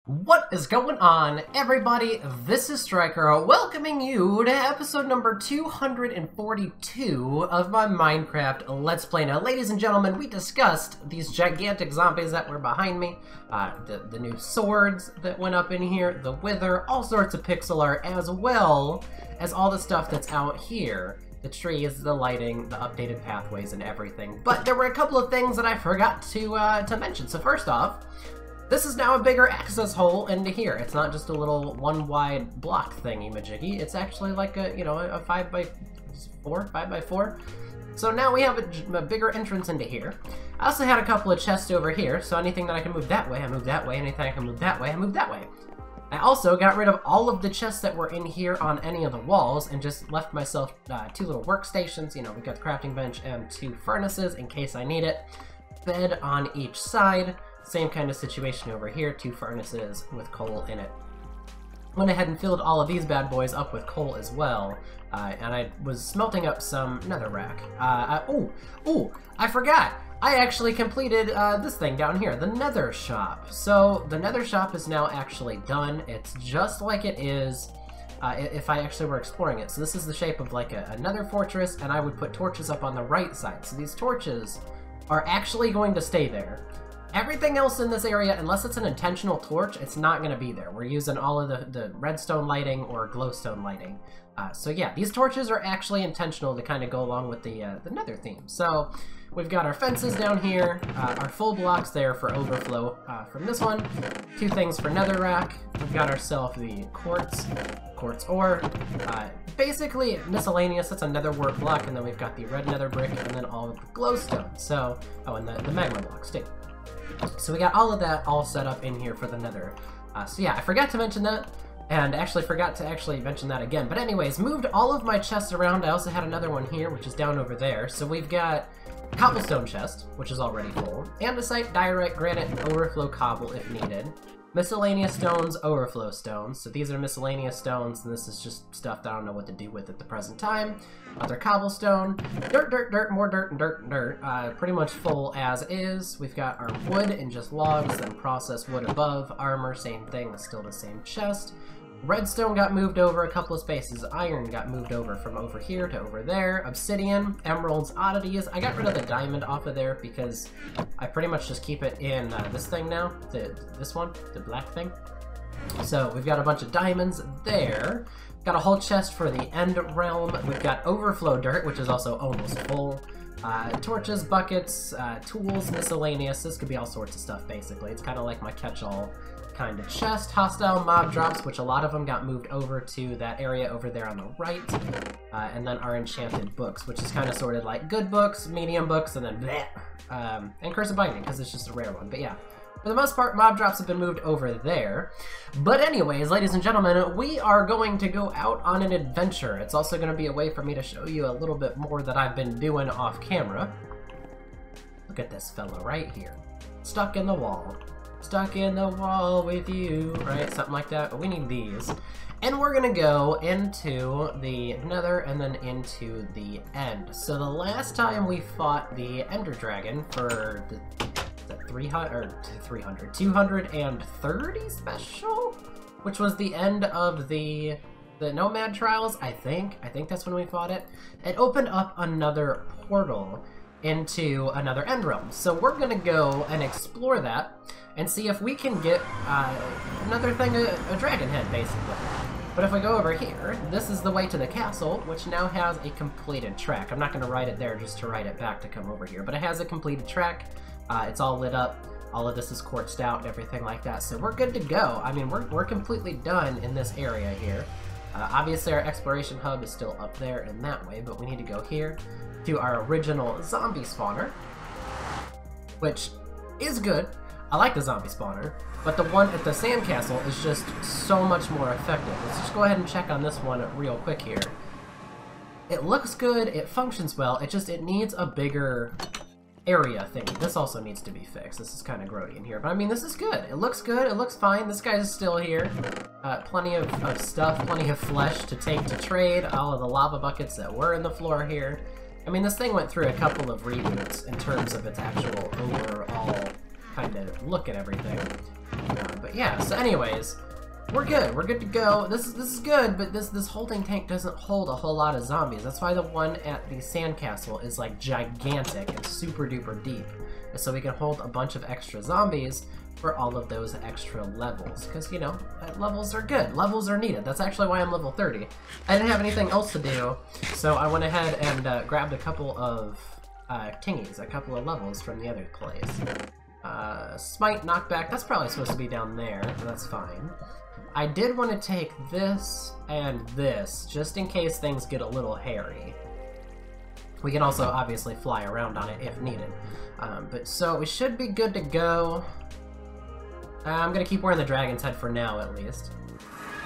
What is going on, everybody? This is Striker, welcoming you to episode number 242 of my Minecraft Let's Play. Now, ladies and gentlemen, we discussed these gigantic zombies that were behind me, the new swords that went up in here, the wither, all sorts of pixel art, as well as all the stuff that's out here. The trees, the lighting, the updated pathways, and everything. But there were a couple of things that I forgot to mention. So first off, this is now a bigger access hole into here. It's not just a little one wide block thingy-majiggy. It's actually like a, a 5x4. So now we have a bigger entrance into here. I also had a couple of chests over here, so anything that I can move that way, I move that way. Anything I can move that way, I move that way. I also got rid of all of the chests that were in here on any of the walls and just left myself two little workstations. We got the crafting bench and two furnaces in case I need it. Bed on each side. Same kind of situation over here, two furnaces with coal in it. Went ahead and filled all of these bad boys up with coal as well, and I was smelting up some netherrack. I forgot! I actually completed this thing down here, the nether shop. So the nether shop is now actually done. It's just like it is if I actually were exploring it. So this is the shape of like a nether fortress, and I would put torches up on the right side. So these torches are actually going to stay there. Everything else in this area, unless it's an intentional torch, it's not going to be there. We're using all of the redstone lighting or glowstone lighting. So yeah, these torches are actually intentional to kind of go along with the nether theme. So we've got our fences down here, our full blocks there for overflow from this one, two things for netherrack. We've got ourselves the quartz ore, basically miscellaneous. That's a nether wart block, and then we've got the red nether brick, and then all of the glowstone. So, and the magma blocks too. So we got all of that all set up in here for the nether. So yeah, I forgot to mention that, and actually forgot to mention that again. But anyways, moved all of my chests around. I also had another one here, which is down over there. So we've got cobblestone chest, which is already full, andesite, diorite, granite, and overflow cobble if needed. Miscellaneous stones, overflow stones. So these are miscellaneous stones, and this is just stuff that I don't know what to do with at the present time. Other cobblestone, dirt, more dirt, and dirt. Pretty much full as is. We've got our wood and just logs, then processed wood above. Armor, same thing, still the same chest. Redstone got moved over a couple of spaces. Iron got moved over from over here to over there. Obsidian, emeralds, oddities. I got rid of the diamond off of there because I pretty much just keep it in this thing now. This one, the black thing. So we've got a bunch of diamonds there. Got a whole chest for the end realm. We've got overflow dirt, which is also almost full. Torches, buckets, tools, miscellaneous. This could be all sorts of stuff, basically. It's kind of like my catch-all kind of chest. Hostile mob drops, which a lot of them got moved over to that area over there on the right. And then our enchanted books, which is kind of sorted like good books, medium books, and then bleh. And Curse of Binding, because it's just a rare one. But yeah, for the most part, mob drops have been moved over there. But anyways, ladies and gentlemen, we are going to go out on an adventure. It's also going to be a way for me to show you a little bit more that I've been doing off camera. Look at this fella right here. Stuck in the wall. Stuck in the wall with you, right? Something like that. But we need these. And we're going to go into the nether and then into the end. So the last time we fought the ender dragon for the 230 special, which was the end of the Nomad Trials, I think that's when we fought it. It opened up another portal into another end realm. So we're gonna go and explore that and see if we can get another thing, a dragon head, basically. But if we go over here, this is the way to the castle, which now has a completed track. I'm not gonna write it there just to write it back to come over here, but it has a completed track. It's all lit up. All of this is quartzed out and everything like that. So we're good to go. I mean, we're completely done in this area here. Obviously, our exploration hub is still up there in that way, but we need to go here to our original zombie spawner, which is good. I like the zombie spawner, but the one at the sandcastle is just so much more effective. Let's just go ahead and check on this one real quick here. It looks good. It functions well. It needs a bigger area thingy. This also needs to be fixed. This is kind of grody in here, but I mean, this is good. It looks good. It looks fine. This guy's still here. Plenty of stuff, plenty of flesh to take to trade. All of the lava buckets that were in the floor here. I mean, this thing went through a couple of reboots in terms of its actual overall kind of look at everything. But yeah, so anyways, we're good. We're good to go. This is good, but this holding tank doesn't hold a whole lot of zombies. That's why the one at the sandcastle is like gigantic and super duper deep. So we can hold a bunch of extra zombies for all of those extra levels. Because, you know, levels are good. Levels are needed. That's actually why I'm level 30. I didn't have anything else to do, so I went ahead and grabbed a couple of tingies, a couple of levels from the other place. Smite, knockback, that's probably supposed to be down there, but that's fine. I did want to take this and this, just in case things get a little hairy. We can also obviously fly around on it if needed. But so we should be good to go. I'm gonna keep wearing the dragon's head for now, at least.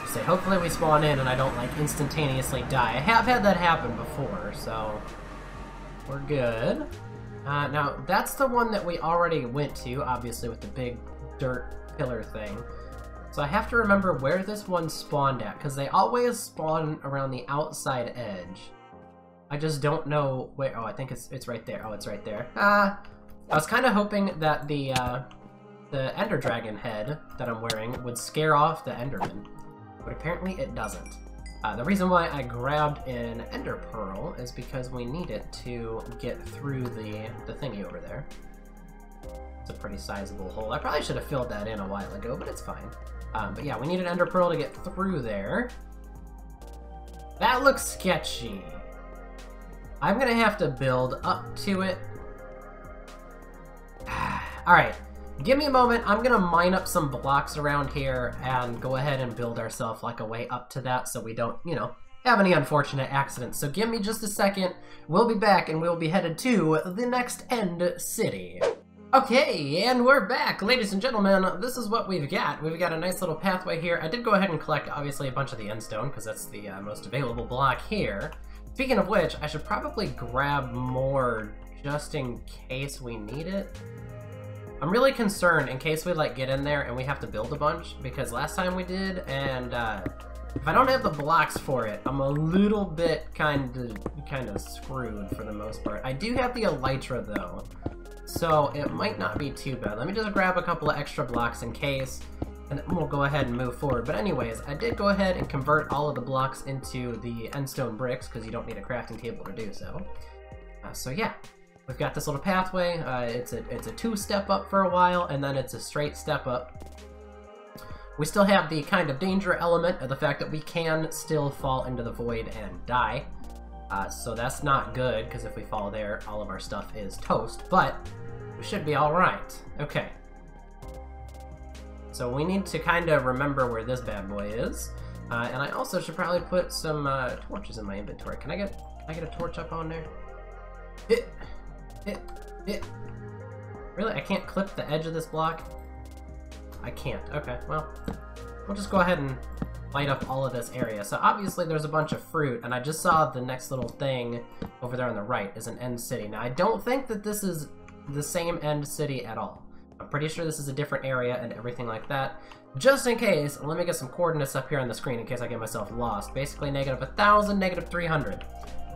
So hopefully we spawn in and I don't, like, instantaneously die. I have had that happen before, so we're good. Now, that's the one that we already went to, obviously, with the big dirt pillar thing. So I have to remember where this one spawned at, because they always spawn around the outside edge. I just don't know where. Oh, I think it's right there. Oh, it's right there. I was kind of hoping that the Ender Dragon head that I'm wearing would scare off the Enderman, but apparently it doesn't. The reason why I grabbed an Ender Pearl is because we need it to get through the thingy over there. It's a pretty sizable hole. I probably should have filled that in a while ago, but it's fine. But yeah, we need an Ender Pearl to get through there. That looks sketchy. I'm gonna have to build up to it. Alright, give me a moment. I'm gonna mine up some blocks around here and go ahead and build ourselves like a way up to that so we don't, you know, have any unfortunate accidents. So give me just a second. We'll be back and we'll be headed to the next end city. Okay, and we're back, ladies and gentlemen. This is what we've got. We've got a nice little pathway here. I did go ahead and collect, obviously, a bunch of the endstone, because that's the most available block here. Speaking of which, I should probably grab more just in case we need it. I'm really concerned in case we, like, get in there and we have to build a bunch, because last time we did, and if I don't have the blocks for it, I'm a little bit kind of screwed for the most part. I do have the elytra, though. So it might not be too bad. Let me just grab a couple of extra blocks in case, and then we'll go ahead and move forward. But anyways, I did go ahead and convert all of the blocks into the endstone bricks, because you don't need a crafting table to do so. So yeah, we've got this little pathway. It's a two-step up for a while, and then it's a straight step up. We still have the kind of danger element of the fact that we can still fall into the void and die. So that's not good, because if we fall there, all of our stuff is toast, but we should be alright. Okay. So we need to kind of remember where this bad boy is. And I also should probably put some torches in my inventory. Can I get a torch up on there? Really? I can't clip the edge of this block? I can't. Okay, well, we'll just go ahead and light up all of this area. So obviously there's a bunch of fruit, and I just saw the next little thing over there on the right is an end city. Now I don't think that this is the same end city at all. I'm pretty sure this is a different area and everything like that. Just in case, let me get some coordinates up here on the screen in case I get myself lost. Basically -1,000, -300.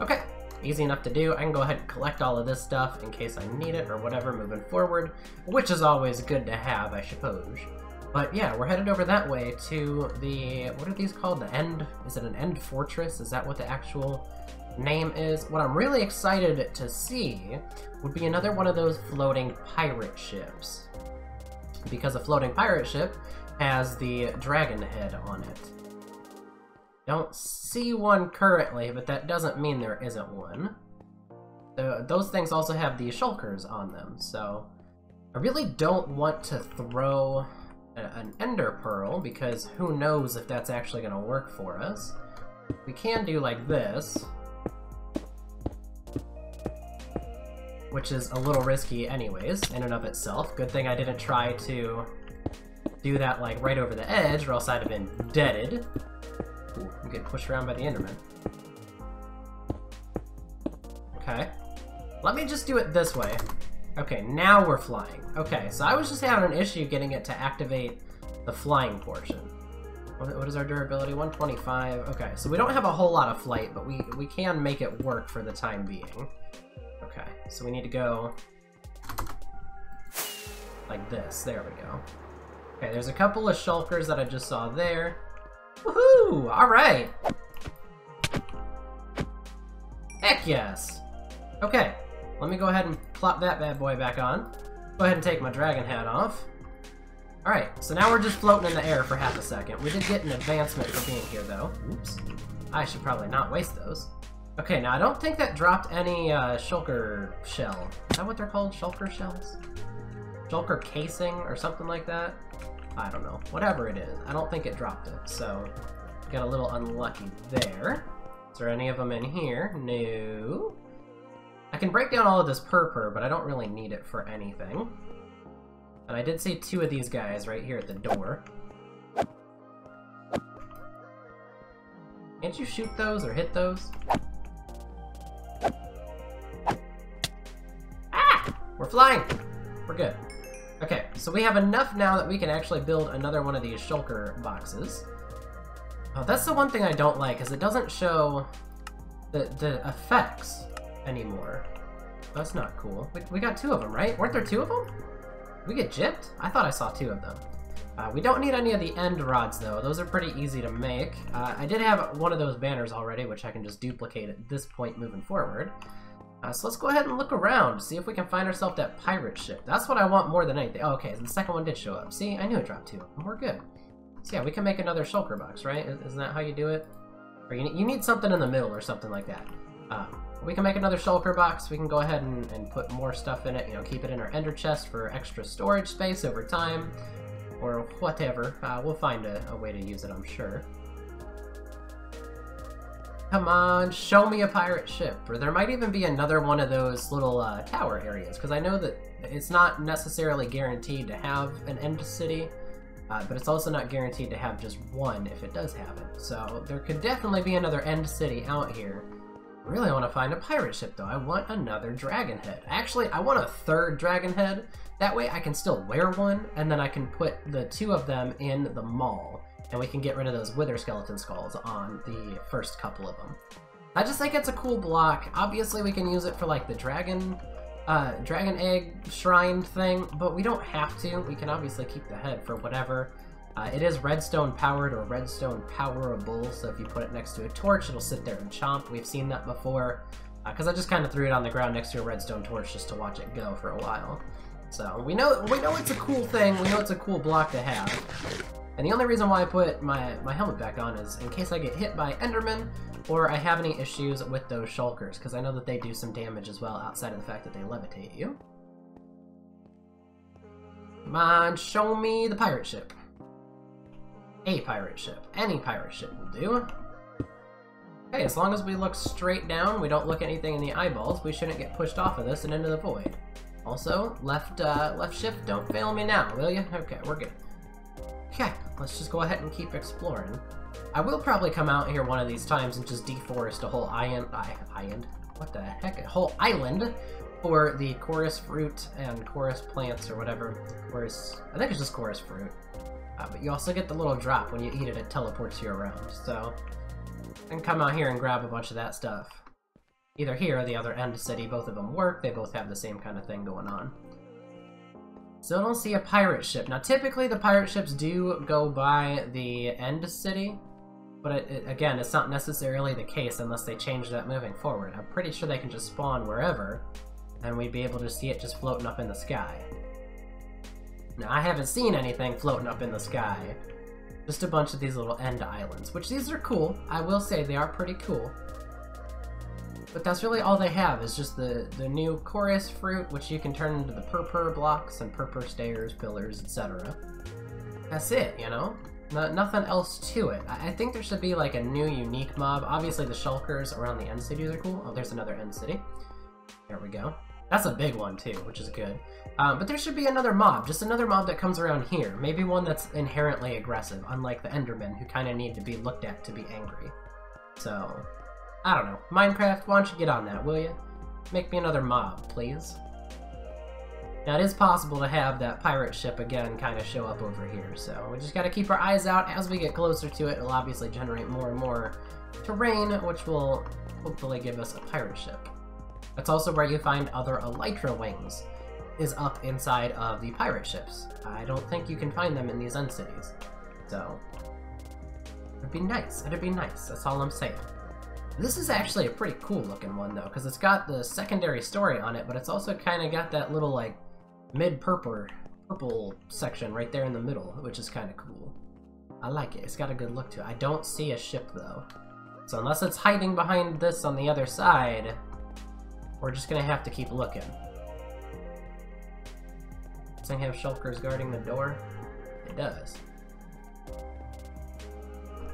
Okay, easy enough to do. I can go ahead and collect all of this stuff in case I need it or whatever moving forward, which is always good to have, I suppose. But yeah, we're headed over that way to the, what are these called? The end, is it an end fortress? Is that what the actual name is? What I'm really excited to see would be another one of those floating pirate ships. Because a floating pirate ship has the dragon head on it. Don't see one currently, but that doesn't mean there isn't one. Those things also have the shulkers on them, so I really don't want to throw an ender pearl, because who knows if that's actually going to work for us. We can do like this, which is a little risky anyways, in and of itself. Good thing I didn't try to do that like right over the edge, or else I'd have been deaded. Ooh, I'm getting pushed around by the Enderman. Okay. Let me just do it this way. Okay, now we're flying. Okay, so I was just having an issue getting it to activate the flying portion. What is our durability? 125. Okay, so we don't have a whole lot of flight, but we can make it work for the time being. Okay, so we need to go like this. There we go. Okay, there's a couple of shulkers that I just saw there. Woohoo! Alright! Heck yes! Okay, let me go ahead and plop that bad boy back on. Go ahead and take my dragon hat off. Alright, so now we're just floating in the air for half a second. We did get an advancement for being here, though. Oops. I should probably not waste those. Okay, now I don't think that dropped any shulker shell. Is that what they're called? Shulker shells? Shulker casing or something like that? I don't know. Whatever it is. I don't think it dropped it, so got a little unlucky there. Is there any of them in here? No. I can break down all of this purpur, but I don't really need it for anything. And I did see 2 of these guys right here at the door. Can't you shoot those or hit those? Ah! We're flying! We're good. Okay, so we have enough now that we can actually build another one of these shulker boxes. Oh, that's the one thing I don't like, is it doesn't show the effects anymore. That's not cool. We got 2 of them, right? Weren't there 2 of them? We get gypped? I thought I saw 2 of them. We don't need any of the end rods, though. Those are pretty easy to make. I did have one of those banners already, which I can just duplicate at this point moving forward. So let's go ahead and look around, see if we can find ourselves that pirate ship. That's what I want more than anything. Oh, okay, the second one did show up. See, I knew it dropped 2 of them. We're good. So yeah, we can make another shulker box, right? Isn't that how you do it? Or you need something in the middle or something like that. We can make another shulker box. We can go ahead and put more stuff in it, you know, keep it in our ender chest for extra storage space over time, or whatever. We'll find a way to use it, I'm sure. Come on, show me a pirate ship. Or there might even be another one of those little tower areas, because I know that it's not necessarily guaranteed to have an end city, but it's also not guaranteed to have just one if it does have it. So there could definitely be another end city out here. I really want to find a pirate ship, though. I want another dragon head. Actually, I want a 3rd dragon head. That way I can still wear one, and then I can put the 2 of them in the mall, and we can get rid of those wither skeleton skulls on the first couple of them. I just think it's a cool block. Obviously, we can use it for, like, the dragon egg shrine thing, but we don't have to. We can obviously keep the head for whatever. It is redstone powered or redstone powerable, so if you put it next to a torch, it'll sit there and chomp. We've seen that before, because I just kind of threw it on the ground next to a redstone torch just to watch it go for a while. So we know it's a cool thing. We know it's a cool block to have. And the only reason why I put my helmet back on is in case I get hit by Enderman, or I have any issues with those shulkers, because I know that they do some damage as well outside of the fact that they levitate you. Come on, show me the pirate ship. A pirate ship. Any pirate ship will do. Okay, as long as we look straight down, we don't look anything in the eyeballs, we shouldn't get pushed off of this and into the void. Also, left shift, don't fail me now, will you? Okay, we're good. Okay, let's just go ahead and keep exploring. I will probably come out here one of these times and just deforest a whole what the heck? A whole island for the chorus fruit and chorus plants or whatever. I think it's just chorus fruit. But you also get the little drop when you eat it, it teleports you around. So, I can come out here and grab a bunch of that stuff. Either here or the other end city, both of them work, they both have the same kind of thing going on. Still don't see a pirate ship. Now typically the pirate ships do go by the end city, but again, it's not necessarily the case unless they change that moving forward. I'm pretty sure they can just spawn wherever, and we'd be able to see it just floating up in the sky. Now, I haven't seen anything floating up in the sky. Just a bunch of these little end islands, which these are cool. I will say they are pretty cool. But that's really all they have, is just the new chorus fruit, which you can turn into the purpur blocks and purpur stairs, pillars, etc. That's it, you know? Nothing else to it. I think there should be like a new unique mob. Obviously the shulkers around the end cities are cool. Oh, there's another end city. There we go. That's a big one too, which is good. But there should be another mob, just another mob that comes around here. Maybe one that's inherently aggressive, unlike the Endermen, who kind of need to be looked at to be angry. So, I don't know. Minecraft, why don't you get on that, will you? Make me another mob, please. Now, it is possible to have that pirate ship again kind of show up over here, so we just gotta keep our eyes out. As we get closer to it, it'll obviously generate more and more terrain, which will hopefully give us a pirate ship. That's also where you find other elytra wings. is up inside of the pirate ships. I don't think you can find them in these end cities. So, it'd be nice. It'd be nice. That's all I'm saying. This is actually a pretty cool looking one, though, because it's got the secondary story on it, but it's also kind of got that little, like, purple section right there in the middle, which is kind of cool. I like it. It's got a good look to it. I don't see a ship, though. So unless it's hiding behind this on the other side, we're just going to have to keep looking. Does it have shulkers guarding the door? It does.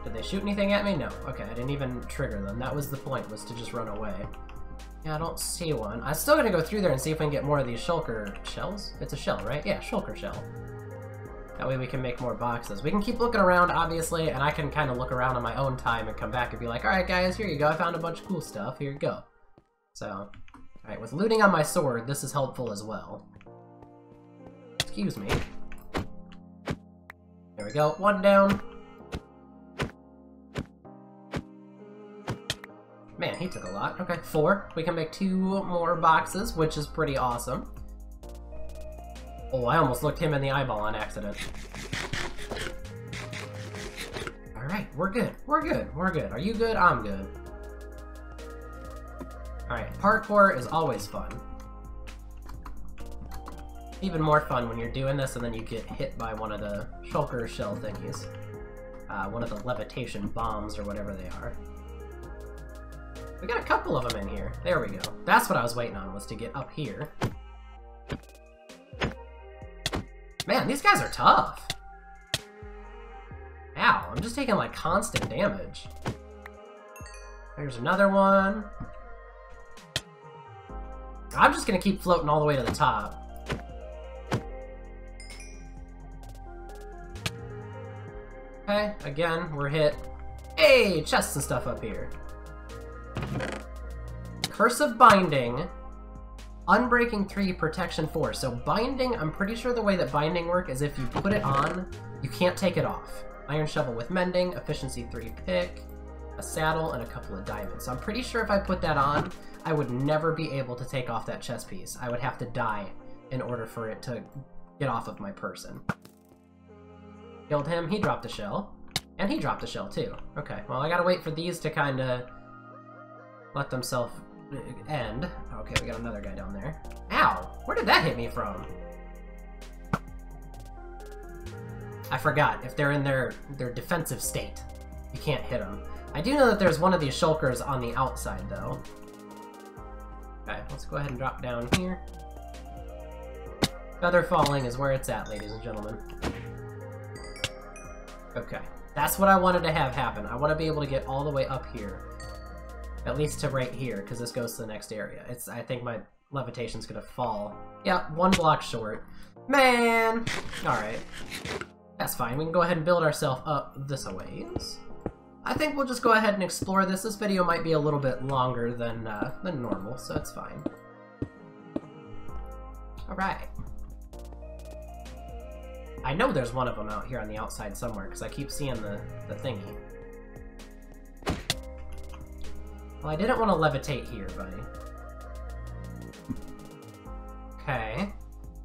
Did they shoot anything at me? No. Okay, I didn't even trigger them. That was the point, was to just run away. Yeah, I don't see one. I'm still gonna go through there and see if we can get more of these shulker shells. It's a shell, right? Yeah, shulker shell. That way we can make more boxes. We can keep looking around, obviously, and I can kind of look around on my own time and come back and be like, alright guys, here you go, I found a bunch of cool stuff, here you go. So, alright, with looting on my sword, this is helpful as well. Excuse me. There we go, one down. Man, he took a lot. Okay, 4. We can make 2 more boxes, which is pretty awesome. Oh, I almost looked him in the eyeball on accident. Alright, we're good. We're good. We're good. Are you good? I'm good. Alright, parkour is always fun. Even more fun when you're doing this and then you get hit by one of the shulker shell thingies. One of the levitation bombs or whatever they are. We got a couple of them in here. There we go. That's what I was waiting on, was to get up here. Man, these guys are tough. Ow, I'm just taking like constant damage. There's another one. I'm just gonna keep floating all the way to the top. Okay, again, we're hit. Hey, chests and stuff up here. Curse of Binding, Unbreaking 3, Protection 4. So Binding, I'm pretty sure the way that Binding work is if you put it on, you can't take it off. Iron Shovel with Mending, Efficiency 3 pick, a saddle, and a couple of diamonds. So I'm pretty sure if I put that on, I would never be able to take off that chest piece. I would have to die in order for it to get off of my person. Killed him, he dropped a shell. And he dropped a shell too. Okay, well I gotta wait for these to kinda let themselves end. Okay, we got another guy down there. Ow! Where did that hit me from? I forgot. If they're in their defensive state, you can't hit them. I do know that there's one of these shulkers on the outside, though. Okay, let's go ahead and drop down here. Feather falling is where it's at, ladies and gentlemen. Okay, that's what I wanted to have happen. I want to be able to get all the way up here. At least to right here, because this goes to the next area. I think my levitation's gonna fall. Yeah, 1 block short. Man! Alright. That's fine. We can go ahead and build ourselves up this a ways. I think we'll just go ahead and explore this. This video might be a little bit longer than normal, so it's fine. Alright. I know there's one of them out here on the outside somewhere, because I keep seeing the thingy. Well, I didn't want to levitate here, buddy. Okay.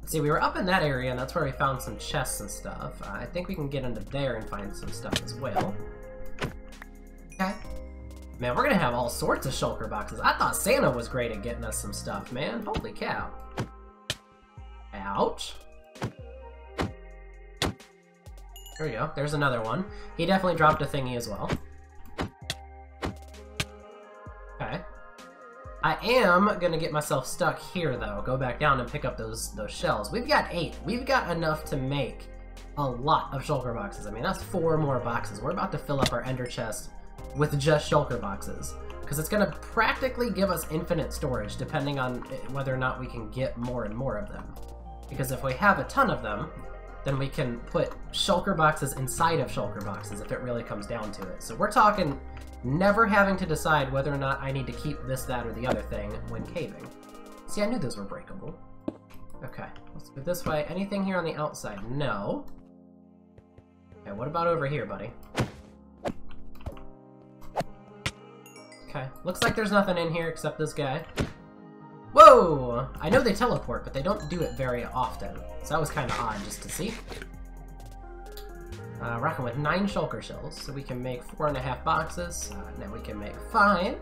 Let's see, we were up in that area, and that's where we found some chests and stuff. I think we can get into there and find some stuff as well. Okay. Man, we're gonna have all sorts of shulker boxes. I thought Santa was great at getting us some stuff, man. Holy cow. Ouch. There we go. There's another one. He definitely dropped a thingy as well. Okay. I am gonna get myself stuck here, though. Go back down and pick up those shells. We've got 8. We've got enough to make a lot of shulker boxes. I mean, that's 4 more boxes. We're about to fill up our ender chest with just shulker boxes, because it's gonna practically give us infinite storage, depending on whether or not we can get more and more of them. Because if we have a ton of them, then we can put shulker boxes inside of shulker boxes if it really comes down to it. So we're talking never having to decide whether or not I need to keep this, that, or the other thing when caving. See, I knew those were breakable. Okay, let's go this way. Anything here on the outside? No. Okay, what about over here, buddy? Okay, looks like there's nothing in here except this guy. Whoa! I know they teleport, but they don't do it very often. So that was kind of odd just to see. Rocking with 9 shulker shells, so we can make 4.5 boxes. Now we can make 5.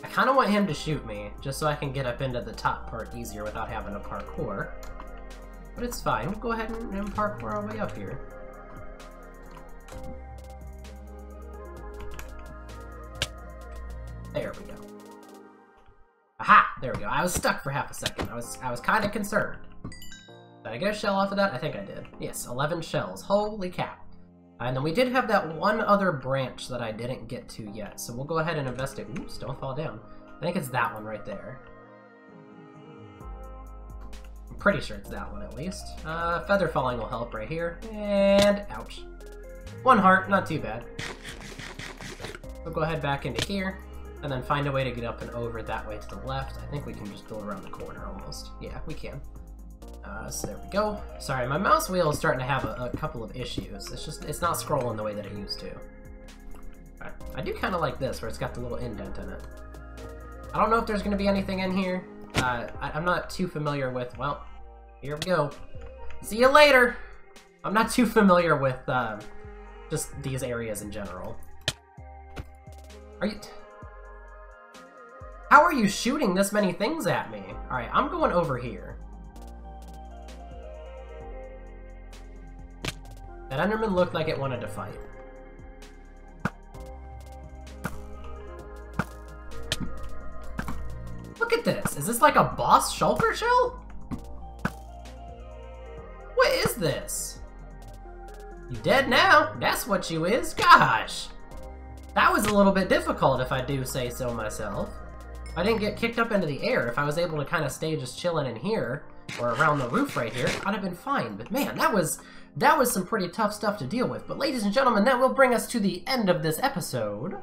I kind of want him to shoot me, just so I can get up into the top part easier without having to parkour. But it's fine. We'll go ahead and parkour our way up here. There we go. Aha! There we go. I was stuck for half a second. I was kind of concerned. Did I get a shell off of that? I think I did. Yes, 11 shells. Holy cow. And then we did have that one other branch that I didn't get to yet, so we'll go ahead and investigate. Oops, don't fall down. I think it's that one right there. I'm pretty sure it's that one at least. Feather falling will help right here. And ouch. 1 heart, not too bad. We'll go ahead back into here, and then find a way to get up and over that way to the left. I think we can just go around the corner almost. Yeah, we can. So there we go. Sorry, my mouse wheel is starting to have a couple of issues. It's not scrolling the way that it used to. Right. I do kind of like this, where it's got the little indent in it. I don't know if there's going to be anything in here. I'm not too familiar with, well, here we go. See you later! I'm not too familiar with just these areas in general. How are you shooting this many things at me? Alright, I'm going over here. That Enderman looked like it wanted to fight. Look at this! Is this like a boss shulker shell? What is this? You dead now? That's what you is? Gosh! That was a little bit difficult if I do say so myself. If I didn't get kicked up into the air, if I was able to kind of stay just chilling in here, or around the roof right here, I'd have been fine. But man, that was some pretty tough stuff to deal with. But ladies and gentlemen, that will bring us to the end of this episode.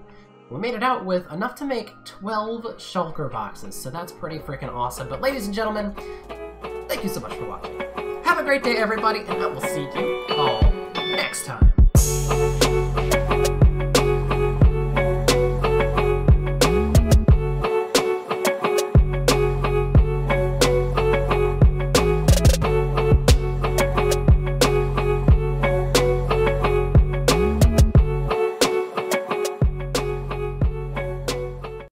We made it out with enough to make 12 shulker boxes, so that's pretty freaking awesome. But ladies and gentlemen, thank you so much for watching. Have a great day, everybody, and I will see you all next time.